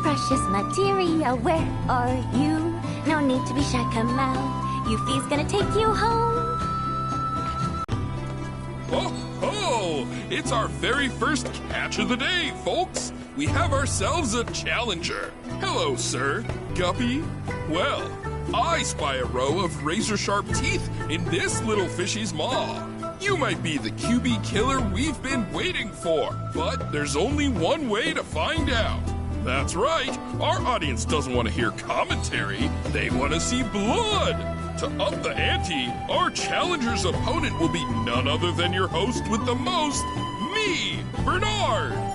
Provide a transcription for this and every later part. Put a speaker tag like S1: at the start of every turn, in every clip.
S1: precious materia, where are you? No need to be shy, come out. Yuffie's gonna take you home.
S2: Oh ho! It's our very first catch of the day, folks. We have ourselves a challenger. Hello, sir. Guppy? Well, I spy a row of razor-sharp teeth in this little fishy's maw. You might be the QB killer we've been waiting for, but there's only one way to find out. That's right, our audience doesn't want to hear commentary, they want to see blood. To up the ante, our challenger's opponent will be none other than your host with the most, me, Bernard.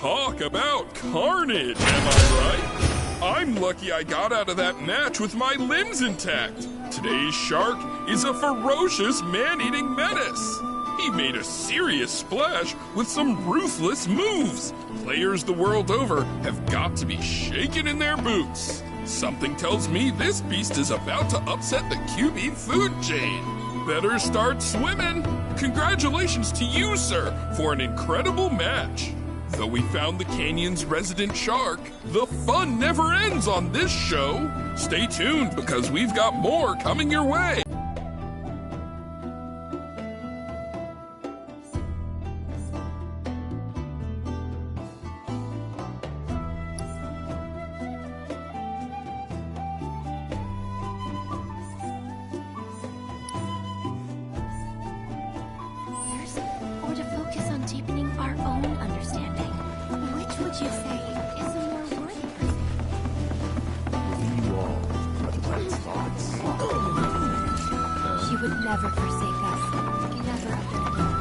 S2: Talk about carnage, am I right? I'm lucky I got out of that match with my limbs intact. Today's shark is a ferocious man-eating menace. He made a serious splash with some ruthless moves. Players the world over have got to be shaken in their boots. Something tells me this beast is about to upset the QB food chain. Better start swimming. Congratulations to you, sir, for an incredible match. Though we found the canyon's resident shark, the fun never ends on this show. Stay tuned because we've got more coming your way.
S1: Or to focus on deepening our own understanding? Which would you say is a more worthy pursuit?
S3: Within you all are the right thoughts.
S1: You would never forsake us. Never abandon us.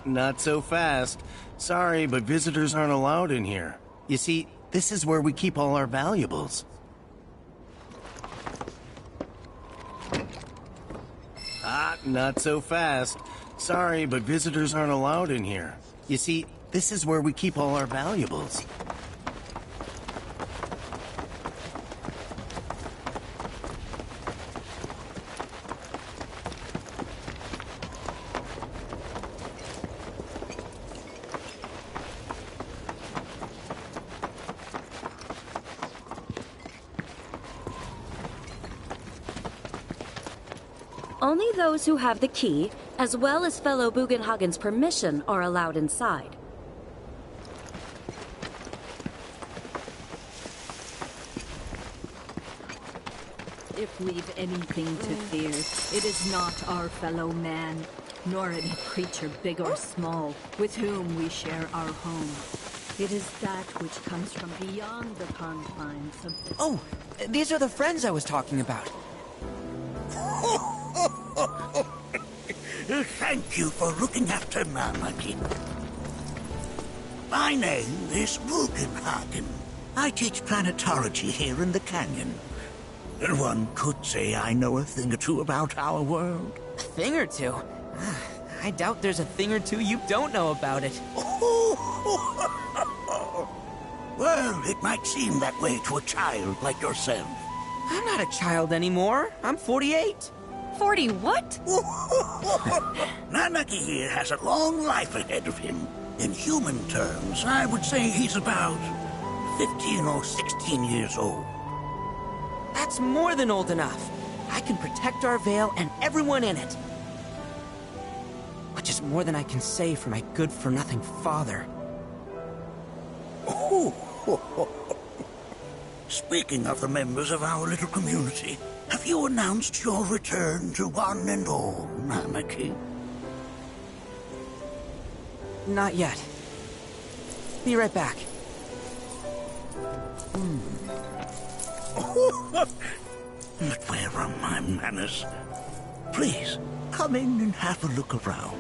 S4: Not so fast. Sorry, but visitors aren't allowed in here. You see, this is where we keep all our valuables. Not so fast. Sorry, but visitors aren't allowed in here. You see, this is where we keep all our valuables.
S5: Only those who have the key, as well as fellow Bugenhagen's permission, are allowed inside.
S6: If we've anything to fear, it is not our fellow man, nor any creature big or small, with whom we share our home. It is that which comes from beyond the confines of this...
S7: Oh, these are the friends I was talking about.
S8: Thank you for looking after Marmaduke. My name is Bugenhagen. I teach planetology here in the canyon. One could say I know a thing or two about our world.
S7: A thing or two? I doubt there's a thing or two you don't know about it.
S8: Well, it might seem that way to a child like yourself.
S7: I'm not a child anymore. I'm 48.
S5: 40 what?
S8: Nanaki here has a long life ahead of him. In human terms, I would say he's about 15 or 16 years old.
S7: That's more than old enough. I can protect our Vale and everyone in it. Which is more than I can say for my good-for-nothing father.
S8: Speaking of the members of our little community, have you announced your return to one and all, Nanaki?
S7: Not yet. Be right back.
S8: But where are my manners? Please, come in and have a look around.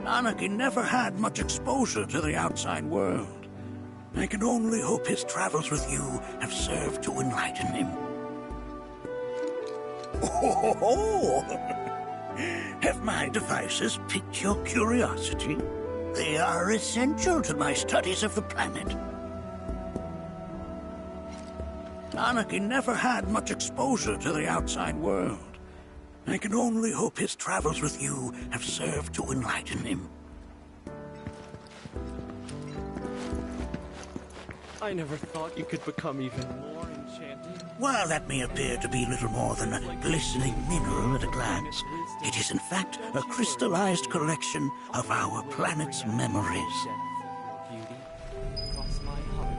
S8: Anakin never had much exposure to the outside world. I can only hope his travels with you have served to enlighten him. Oh, have my devices piqued your curiosity? They are essential to my studies of the planet. Anakin never had much exposure to the outside world. I can only hope his travels with you have served to enlighten him.
S9: I never thought you could become even more enchanting.
S8: While that may appear to be little more than a glistening mineral at a glance, it is in fact a crystallized collection of our planet's memories.
S9: Beauty across my heart.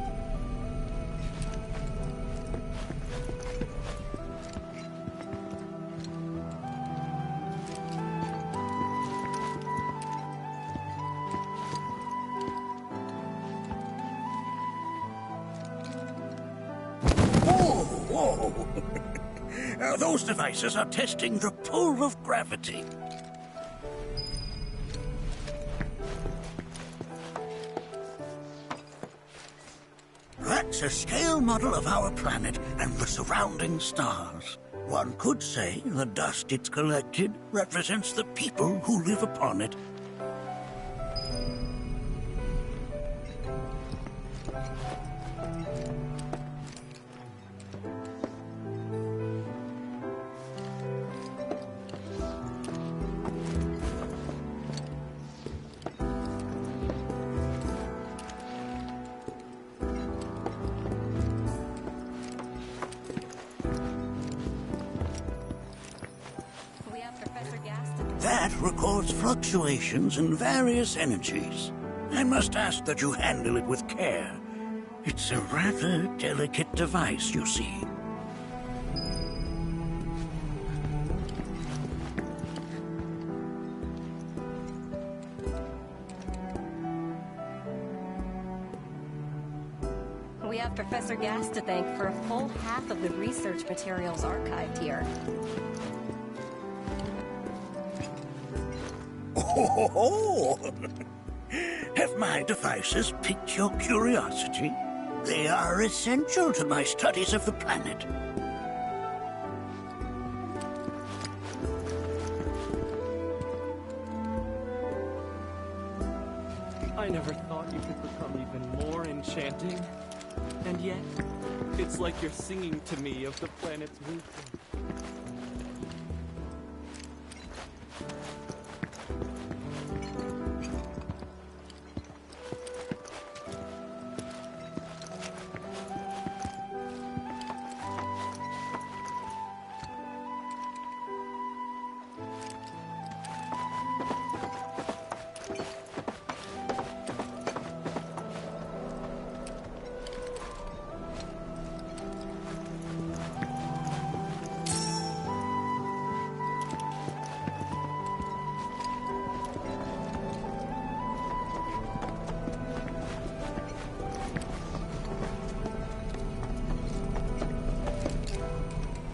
S8: Whoa! Those devices are testing the pull of gravity. That's a scale model of our planet and the surrounding stars. One could say the dust it's collected represents the people who live upon it. That records fluctuations in various energies. I must ask that you handle it with care. It's a rather delicate device, you see.
S10: We have Professor Gas to thank for a full half of the research materials archived here.
S8: Oh, have my devices piqued your curiosity? They are essential to my studies of the planet.
S9: I never thought you could become even more enchanting. And yet, it's like you're singing to me of the planet's wisdom.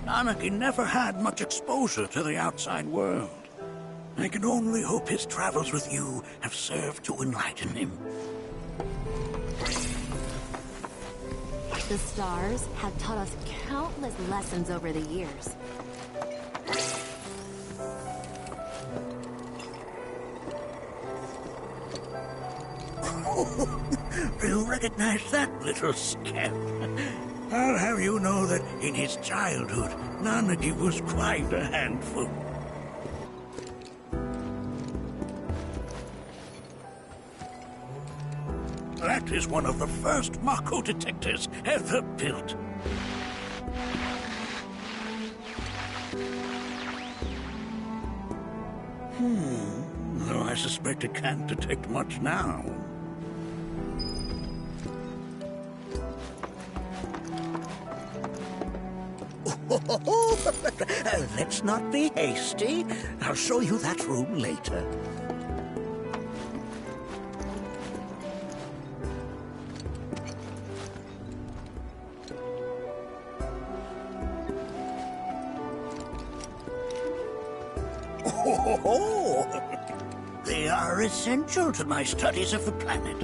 S8: Anakin never had much exposure to the outside world. I can only hope his travels with you have served to enlighten him.
S1: The stars have taught us countless lessons over the years.
S8: Do you recognize that little scamp? I'll have you know that in his childhood, Nanagi was quite a handful. That is one of the first Mako detectors ever built. Though I suspect it can't detect much now. Let's not be hasty. I'll show you that room later. The They are essential to my studies of the planet.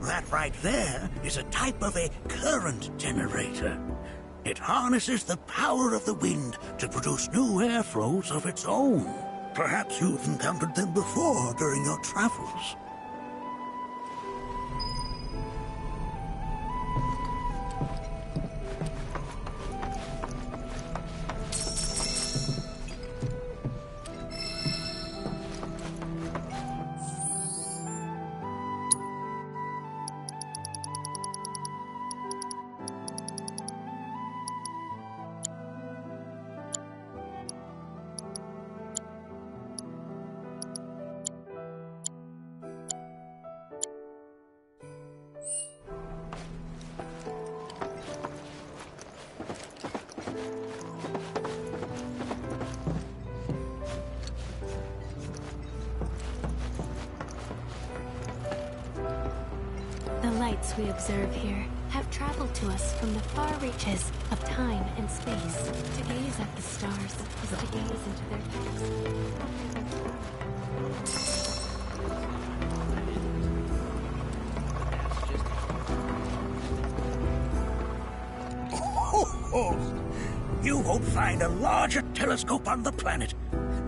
S8: That right there is a type of a current generator. It harnesses the power of the wind to produce new airflows of its own. Perhaps you've encountered them before during your travels.
S1: The lights we observe here have traveled to us from the far reaches of time and space. To gaze at the stars is to gaze into their
S8: You won't find a larger telescope on the planet.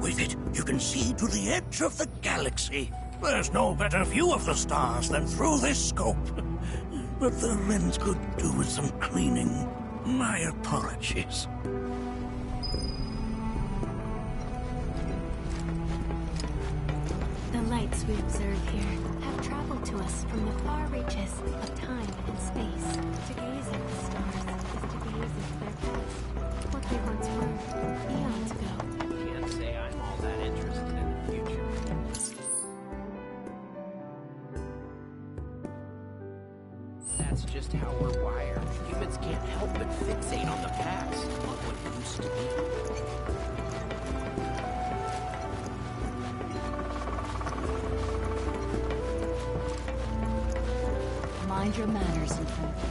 S8: With it, you can see to the edge of the galaxy. There's no better view of the stars than through this scope. But the lens could do with some cleaning. My apologies.
S1: The lights we observe here have traveled to us from the far reaches of time and space. To gaze at the stars is to gaze into their past, what they once were, eons ago.
S11: Can't say I'm all that interested in the future. That's just how we're wired. Humans can't help but fixate on the past, on what used to be.
S6: Mind your manners in front of you.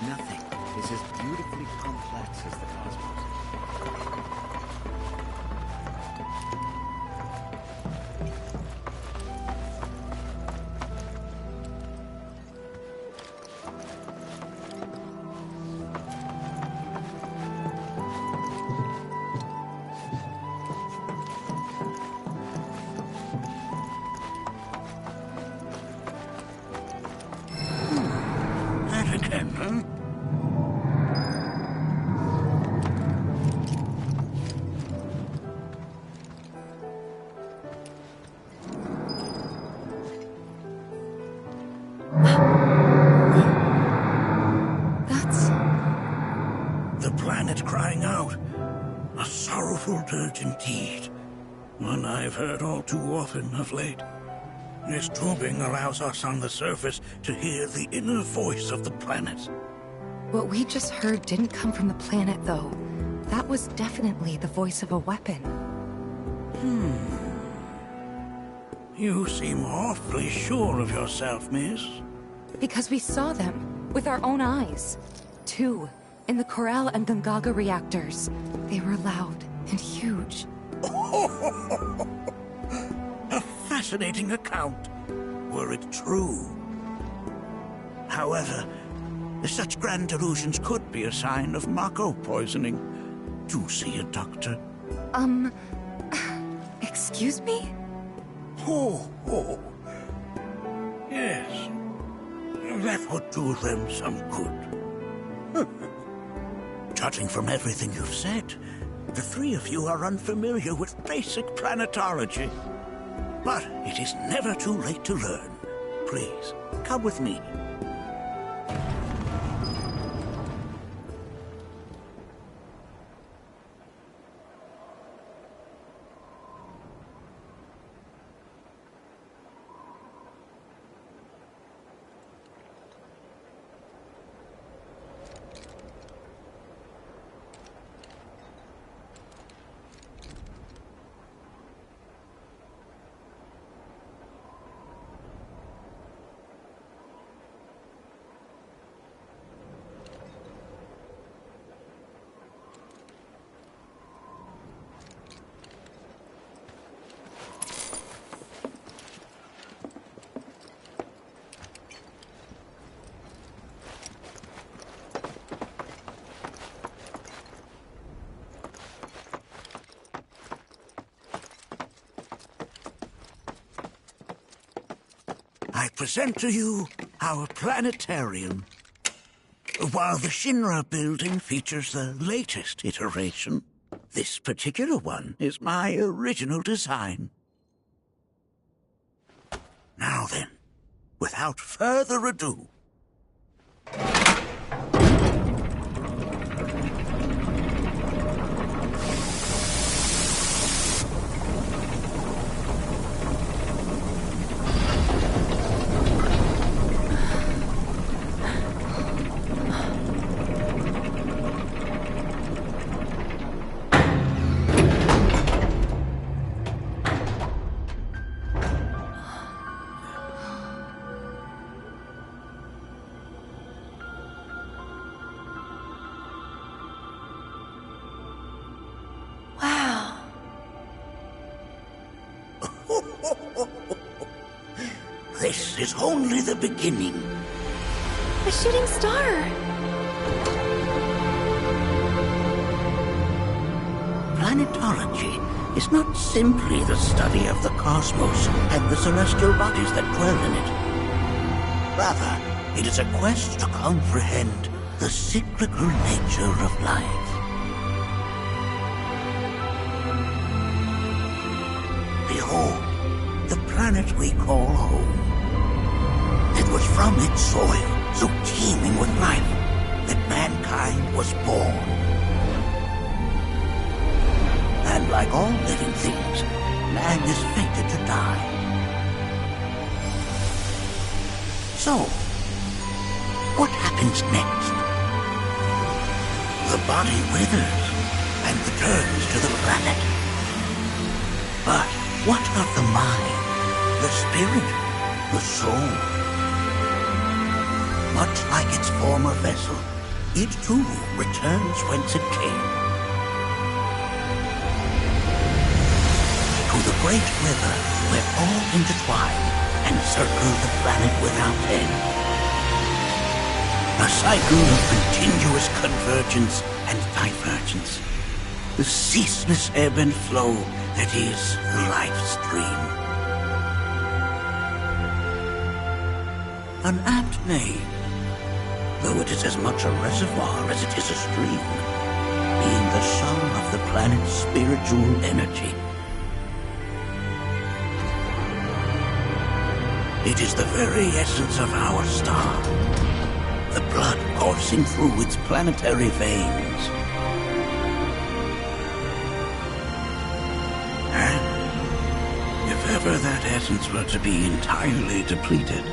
S3: Nothing is as beautifully complex as the cosmos.
S8: That again, huh?
S6: That's...
S8: The planet crying out. A sorrowful dirge indeed. One I've heard all too often of late. This tubing allows us on the surface to hear the inner voice of the planet.
S12: What we just heard didn't come from the planet, though. That was definitely the voice of a weapon.
S8: You seem awfully sure of yourself, miss.
S12: Because we saw them, with our own eyes. Two, in the Corel and Gungaga reactors. They were loud and huge.
S8: A fascinating account, were it true. However, such grand delusions could be a sign of Mako poisoning. Do see a doctor.
S12: Excuse me?
S8: Oh. Yes. That would do them some good. Judging from everything you've said, the three of you are unfamiliar with basic planetology. But it is never too late to learn. Please, come with me. present to you our planetarium. While the Shinra building features the latest iteration, this particular one is my original design. Now then, without further ado, this is only the beginning.
S12: A shooting star!
S8: Planetology is not simply the study of the cosmos and the celestial bodies that dwell in it. Rather, it is a quest to comprehend the cyclical nature of life. Behold, the planet we call home. It was from its soil, so teeming with life, that mankind was born. And like all living things, man is fated to die. So, what happens next? The body withers and returns to the planet. But what of the mind, the spirit, the soul? Much like its former vessel, it too returns whence it came. To the great river where all intertwine and circle the planet without end. A cycle of continuous convergence and divergence. The ceaseless ebb and flow that is the life stream. An apt name, though it is as much a reservoir as it is a stream, being the sum of the planet's spiritual energy. It is the very essence of our star, the blood coursing through its planetary veins. And if ever that essence were to be entirely depleted,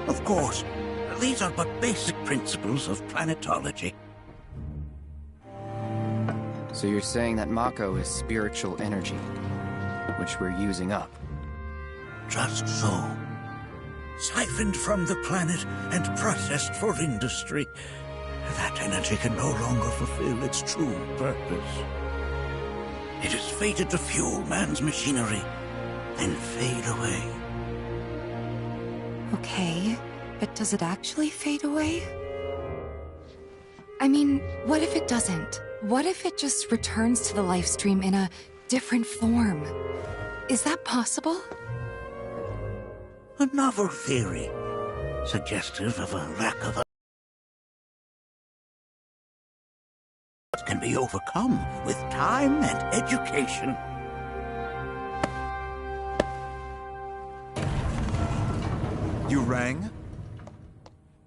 S8: of course, these are but basic principles of planetology.
S11: So you're saying that Mako is spiritual energy, which we're using up?
S8: Just so. Siphoned from the planet and processed for industry, that energy can no longer fulfill its true purpose. It is fated to fuel man's machinery and fade away.
S12: Okay, but does it actually fade away? I mean, what if it doesn't? What if it just returns to the life stream in a different form? Is that possible?
S8: A novel theory, suggestive of a lack of can be overcome with time and education.
S13: You rang?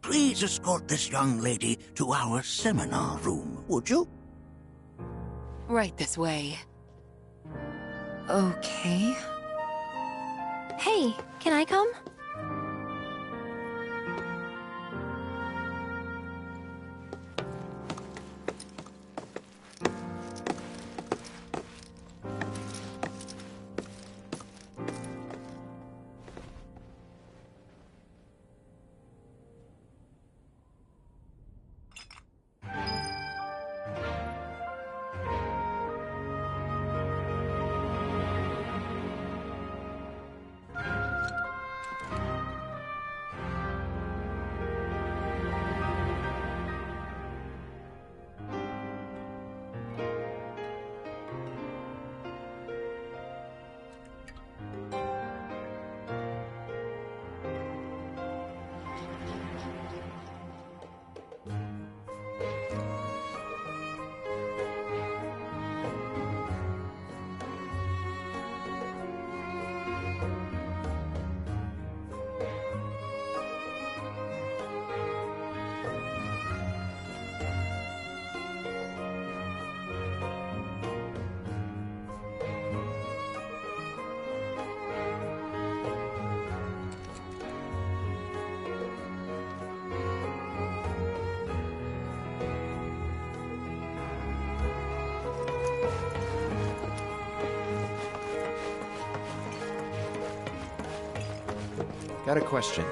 S8: Please escort this young lady to our seminar room, would you?
S12: Right this way. Okay.
S1: Hey, can I come?
S14: Got a question.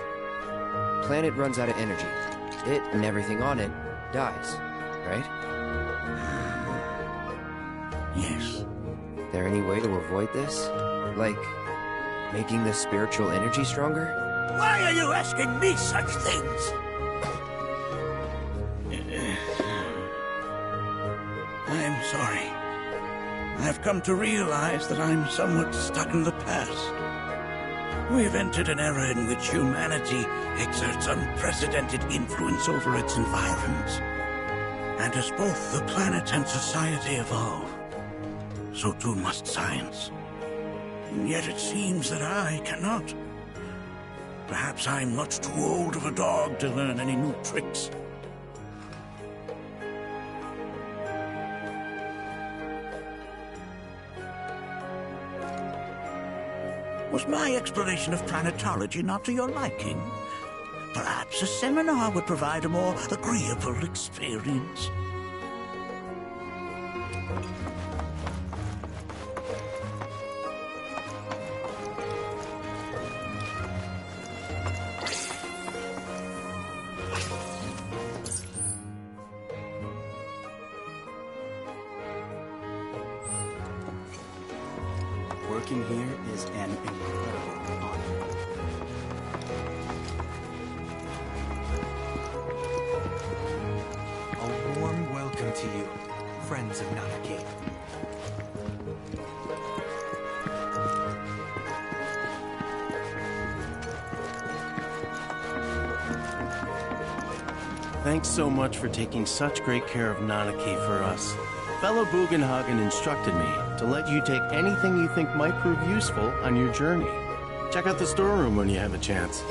S14: Planet runs out of energy. It and everything on it dies, right?
S8: Yes.
S14: There any way to avoid this? Like, making the spiritual energy stronger?
S8: Why are you asking me such things? I'm sorry. I've come to realize that I'm somewhat stuck in the past. We've entered an era in which humanity exerts unprecedented influence over its environs. And as both the planet and society evolve, so too must science. And yet it seems that I cannot. Perhaps I'm much too old of a dog to learn any new tricks. Was my explanation of planetology not to your liking? Perhaps a seminar would provide a more agreeable experience.
S3: Working here is an incredible honor.
S11: A warm welcome to you, friends of Nanaki.
S4: Thanks so much for taking such great care of Nanaki for us. Fellow Bugenhagen instructed me to let you take anything you think might prove useful on your journey. Check out the storeroom when you have a chance.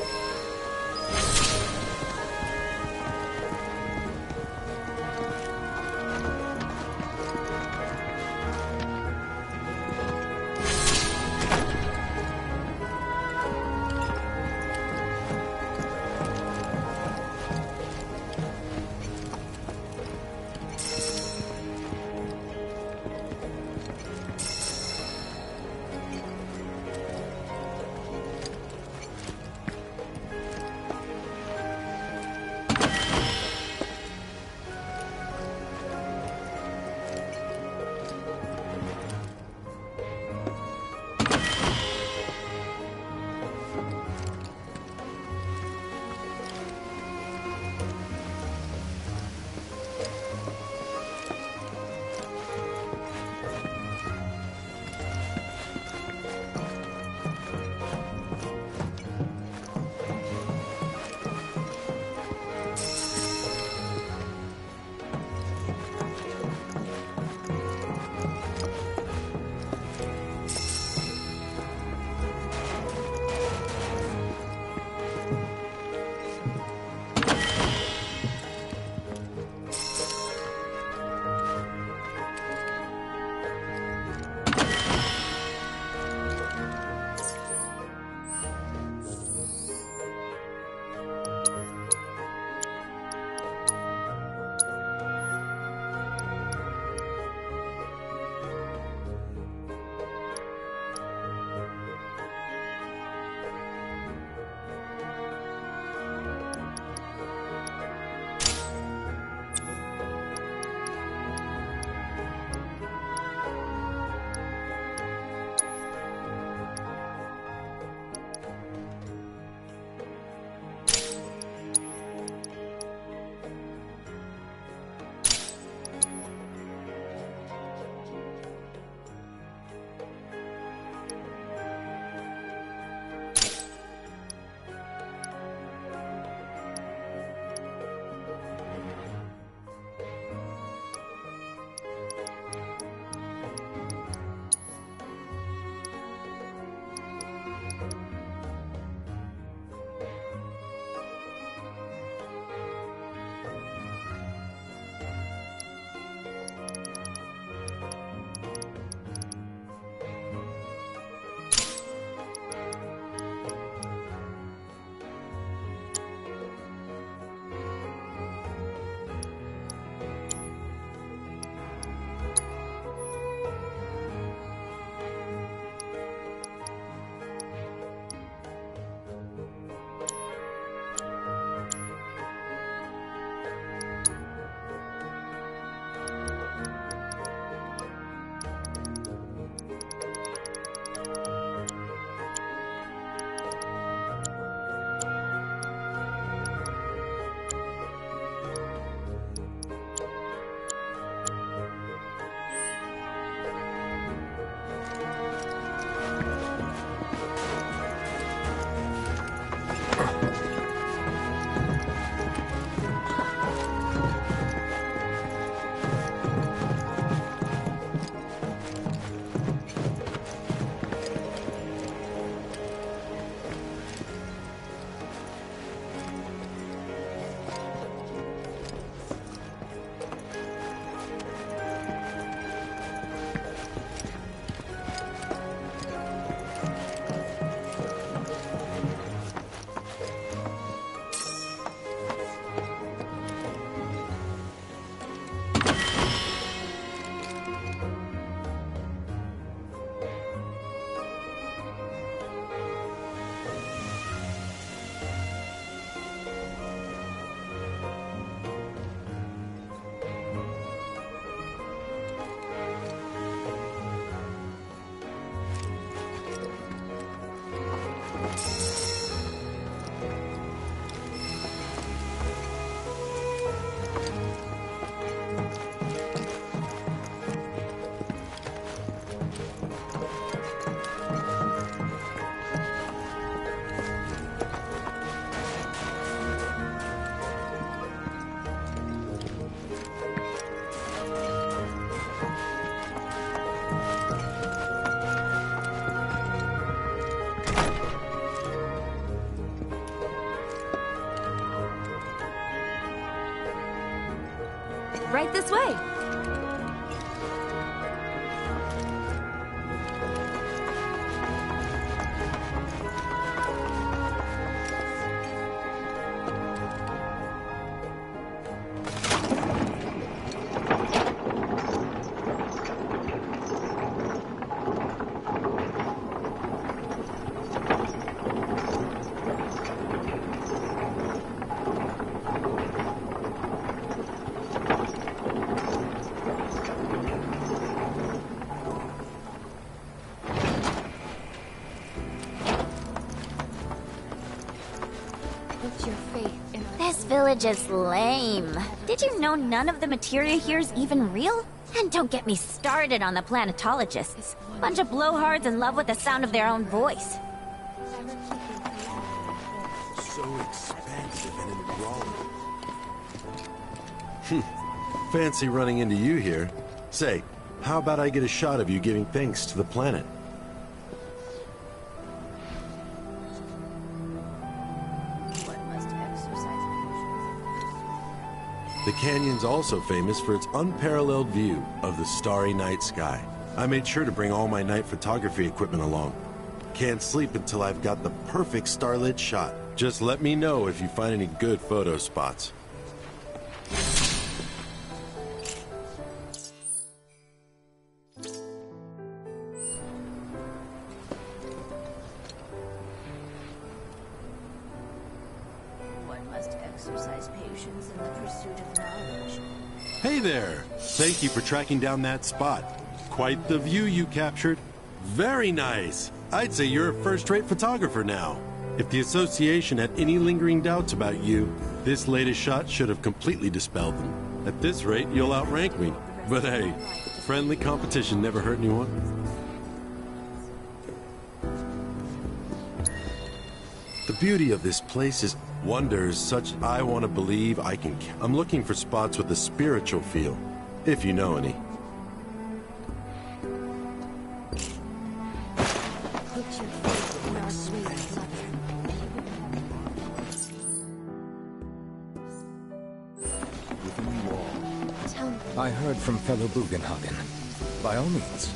S5: Right this way.
S15: This village is lame. Did you know none of the materia here is even real? And don't get me started on the planetologists. Bunch of blowhards in love with the sound of their own voice.
S16: So expensive and enthralling. Fancy running into you here. Say, how about I get a shot of you giving thanks to the planet? The canyon's also famous for its unparalleled view of the starry night sky. I made sure to bring all my night photography equipment along. Can't sleep until I've got the perfect starlit shot. Just let me know if you find any good photo spots.
S15: One must exercise patience in the pursuit of knowledge.
S16: Hey there! Thank you for tracking down that spot. Quite the view you captured. Very nice. I'd say you're a first-rate photographer now. If the association had any lingering doubts about you, this latest shot should have completely dispelled them. At this rate, you'll outrank me. But hey, friendly competition never hurt anyone. The beauty of this place is wonders such I want to believe I can. I'm looking for spots with a spiritual feel, if you know any.
S17: I heard from fellow Bugenhagen. By all means,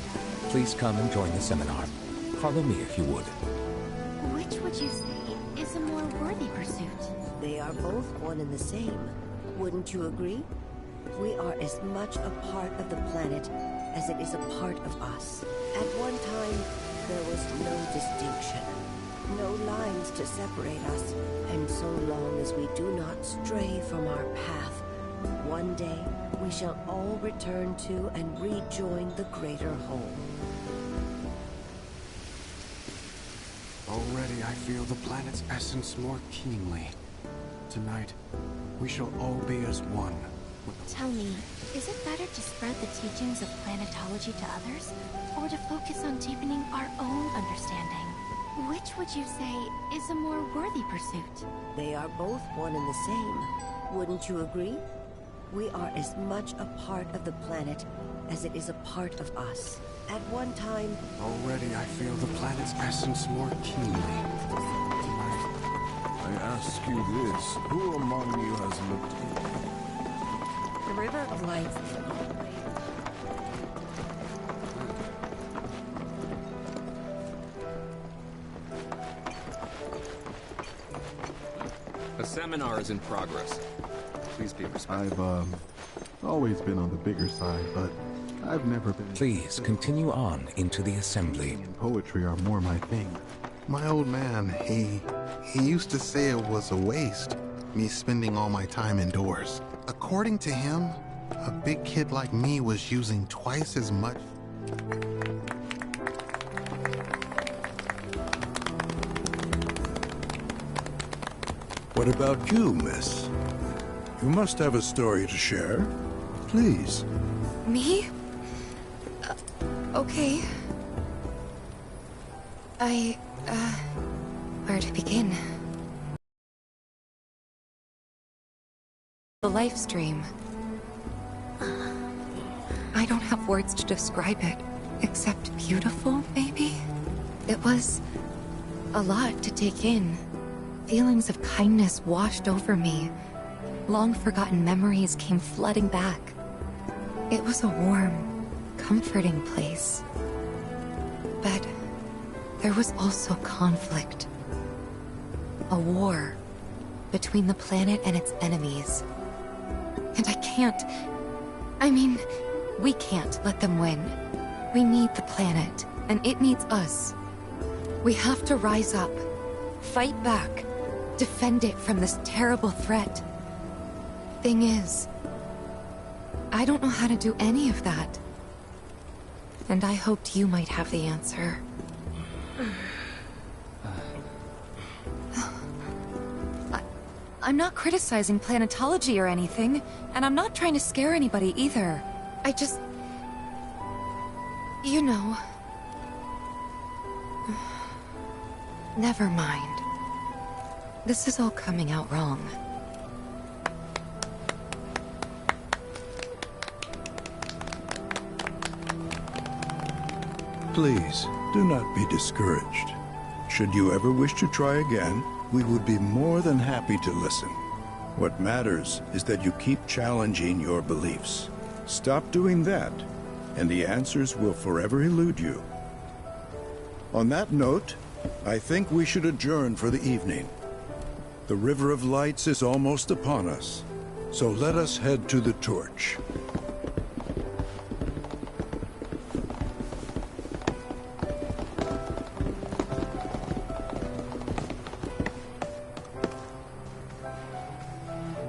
S17: please come and join the seminar. Follow me if you would.
S1: Which would you say is a more worthy pursuit?
S18: They are both one and the same. Wouldn't you agree? We are as much a part of the planet as it is a part of us. At one time, there was no distinction, no lines to separate us, and so long as we do not stray from our path, one day we shall all return to and rejoin the greater whole.
S19: Already I feel the planet's essence more keenly. Tonight, we shall all be as one.
S1: Tell me, is it better to spread the teachings of planetology to others, or to focus on deepening our own understanding? Which would you say is a more worthy pursuit?
S18: They are both one and the same. Wouldn't you agree? We are as much a part of the planet as it is a part of us. At one time...
S19: Already I feel the planet's essence more keenly. Tonight, I ask you this, who among you has looked in?
S10: The River of Lights.
S20: A seminar is in progress. Please be respectful.
S21: I've always been on the bigger side, but I've never been...
S17: Please continue on into the assembly.
S21: And poetry are more my thing. My old man, he used to say it was a waste, me spending all my time indoors. According to him, a big kid like me was using twice as much...
S22: What about you, miss? You must have a story to share. Please.
S12: Me? Okay. Where to begin? The live stream. I don't have words to describe it, except beautiful, maybe? It was a lot to take in. Feelings of kindness washed over me. long-forgotten memories came flooding back. It was a warm, comforting place. But there was also conflict. A war between the planet and its enemies. And we can't let them win. We need the planet, and it needs us. We have to rise up, fight back, defend it from this terrible threat. Thing is, I don't know how to do any of that. And I hoped you might have the answer. I'm not criticizing planetology or anything, and I'm not trying to scare anybody either. I just... You know... Never mind. This is all coming out wrong.
S22: Please, do not be discouraged. Should you ever wish to try again, we would be more than happy to listen. What matters is that you keep challenging your beliefs. Stop doing that, and the answers will forever elude you. On that note, I think we should adjourn for the evening. The River of Lights is almost upon us, so let us head to the torch.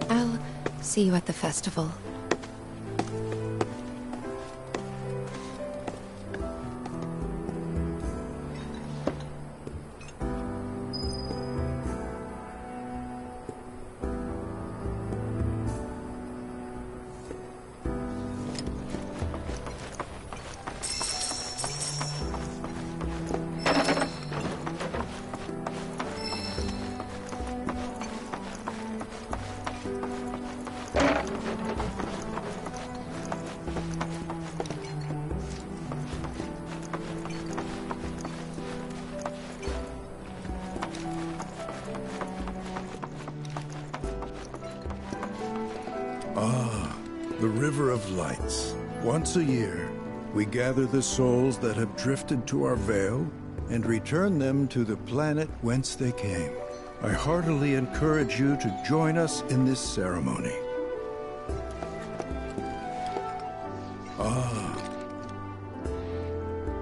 S12: I'll see you at the festival.
S22: The River of Lights. Once a year, we gather the souls that have drifted to our veil and return them to the planet whence they came. I heartily encourage you to join us in this ceremony.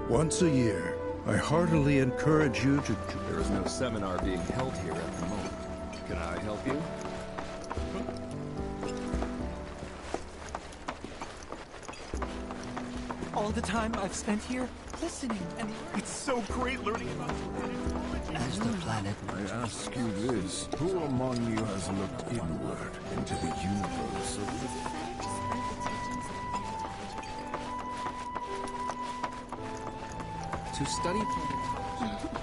S22: Once a year, I heartily encourage you to...
S20: There is no seminar being held here at the moment. Can I help you?
S2: All the time I've spent here, listening, and it's so great learning about planetology.
S3: As the planet...
S19: I ask you this, who among you has looked inward into the universe of the...
S11: To study planetology.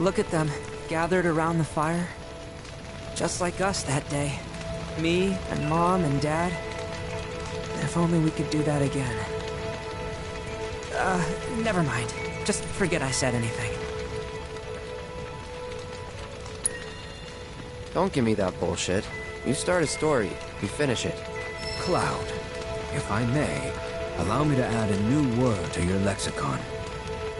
S7: Look at them, gathered around the fire. Just like us that day. Me and Mom and Dad. If only we could do that again. Never mind. Just forget I said anything.
S14: Don't give me that bullshit. You start a story, you finish it.
S17: Cloud, if I may, allow me to add a new word to your lexicon.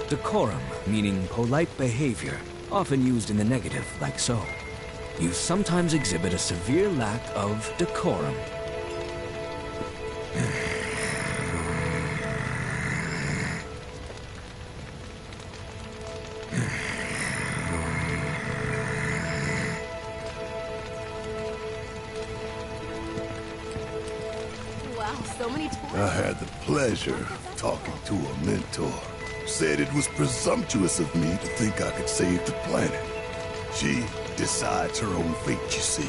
S17: Decorum, meaning polite behavior, often used in the negative, like so. You sometimes exhibit a severe lack of decorum.
S10: Wow, so many toys.
S9: I had the pleasure of talking to a mentor. Said it was presumptuous of me to think I could save the planet. She decides her own fate, you see.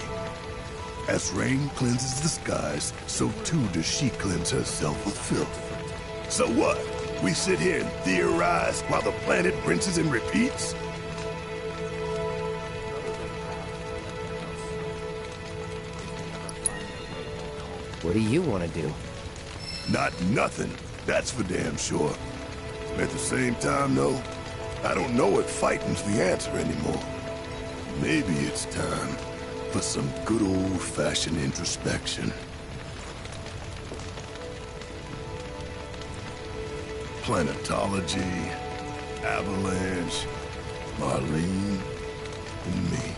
S9: As rain cleanses the skies, so too does she cleanse herself of filth. So what? We sit here and theorize while the planet rinses and repeats?
S14: What do you want to do?
S9: Not nothing, that's for damn sure. At the same time, though, I don't know if fighting's the answer anymore. Maybe it's time for some good old-fashioned introspection. Planetology, Avalanche, Marlene, and me.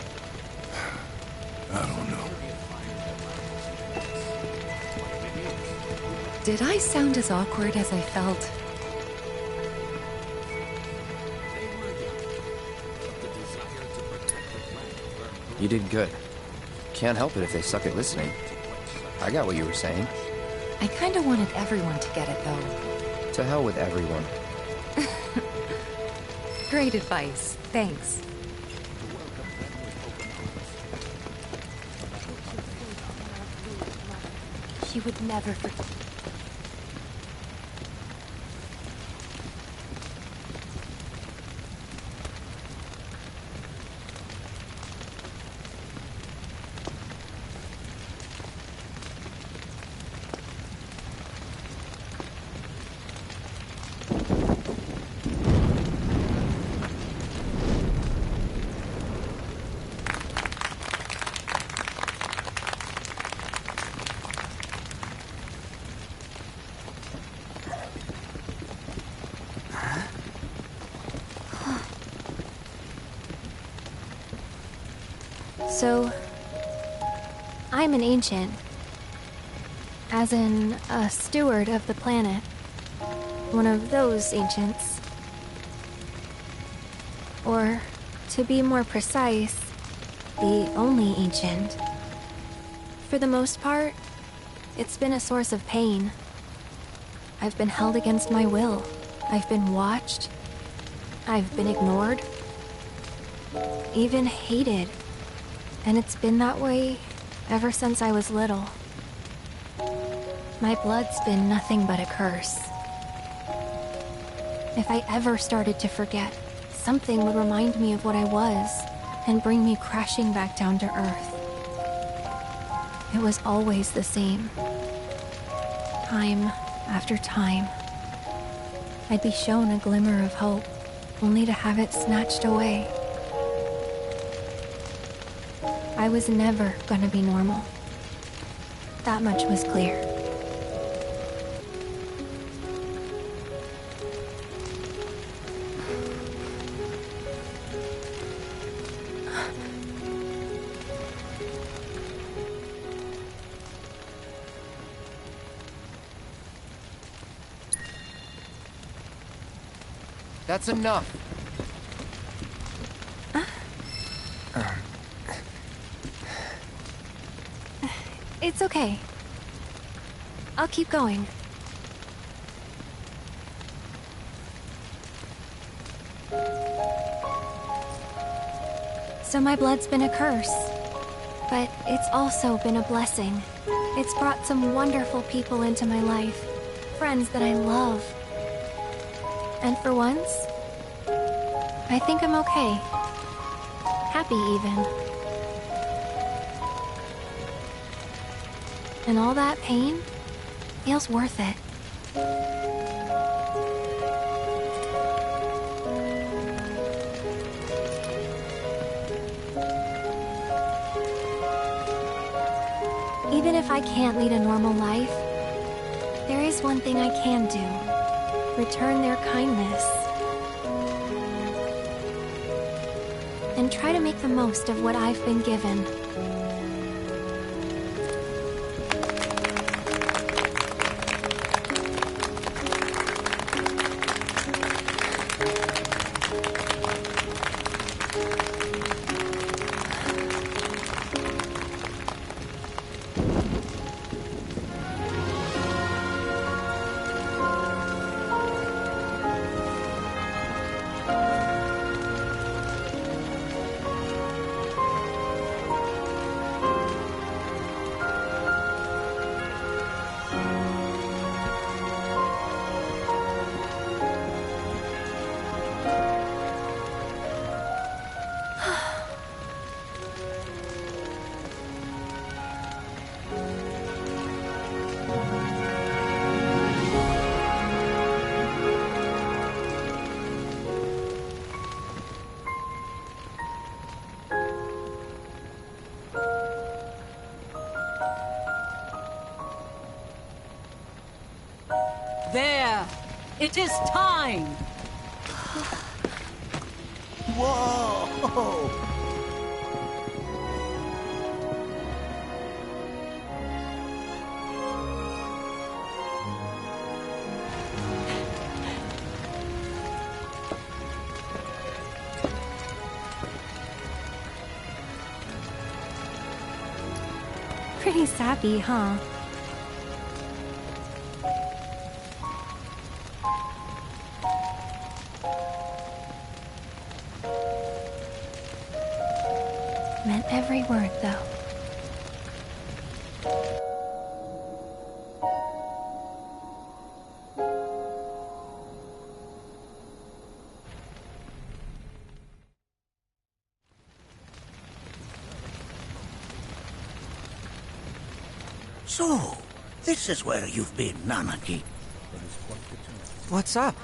S9: I don't know.
S12: Did I sound as awkward as I felt?
S14: You did good. Can't help it if they suck at listening. I got what you were saying.
S12: I kinda wanted everyone to get it, though.
S14: To hell with everyone.
S12: Great advice. Thanks. She would never forget.
S1: So, I'm an ancient. As in, a steward of the planet. One of those ancients. Or, to be more precise, the only ancient. For the most part, it's been a source of pain. I've been held against my will. I've been watched. I've been ignored. Even hated. And it's been that way ever since I was little. My blood's been nothing but a curse. If I ever started to forget, something would remind me of what I was and bring me crashing back down to Earth. It was always the same. Time after time. I'd be shown a glimmer of hope, only to have it snatched away. I was never gonna be normal. That much was clear.
S14: That's enough.
S1: It's okay. I'll keep going. So my blood's been a curse. But it's also been a blessing. It's brought some wonderful people into my life. Friends that I love. And for once, I think I'm okay. happy even. And all that pain feels worth it. Even if I can't lead a normal life, there is one thing I can do. Return their kindness. And try to make the most of what I've been given.
S6: There! It is time!
S8: Whoa!
S1: Pretty sappy, huh? Meant every word, though.
S8: So, this is where you've been, Nanaki.
S7: What's up?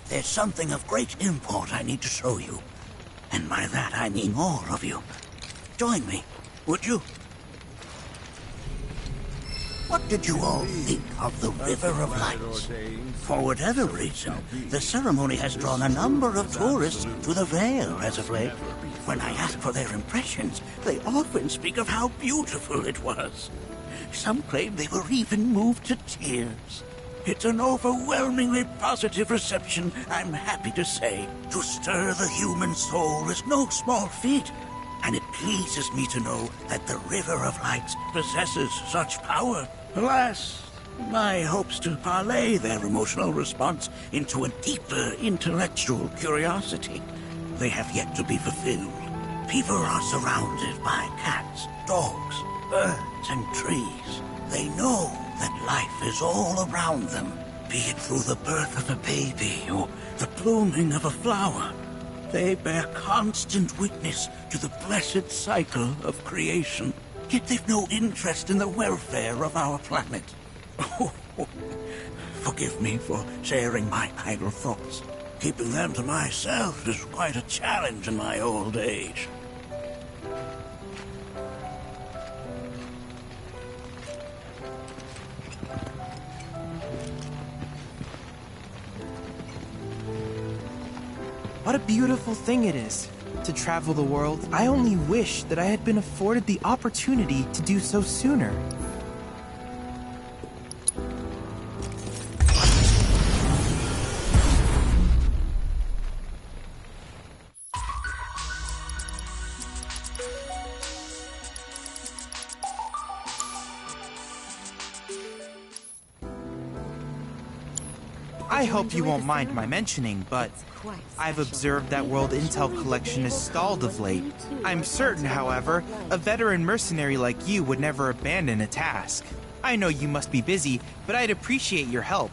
S8: There's something of great import I need to show you. And by that I mean all of you. Join me, would you? What did you all think of the River of Lights? For whatever reason, the ceremony has drawn a number of tourists to the Vale as of late. When I ask for their impressions, they often speak of how beautiful it was. Some claim they were even moved to tears. It's an overwhelmingly positive reception, I'm happy to say. To stir the human soul is no small feat, and it pleases me to know that the River of Lights possesses such power. Alas, my hopes to parlay their emotional response into a deeper intellectual curiosity, they have yet to be fulfilled. People are surrounded by cats, dogs, birds, and trees. They know that life is all around them, be it through the birth of a baby or the blooming of a flower. They bear constant witness to the blessed cycle of creation, yet they've no interest in the welfare of our planet. Oh, forgive me for sharing my idle thoughts. Keeping them to myself is quite a challenge in my old age.
S13: What a beautiful thing it is to travel the world. I only wish that I had been afforded the opportunity to do so sooner. I hope you won't mind my mentioning, but I've observed that World Intel collection is stalled of late. I'm certain, however, a veteran mercenary like you would never abandon a task. I know you must be busy, but I'd appreciate your help.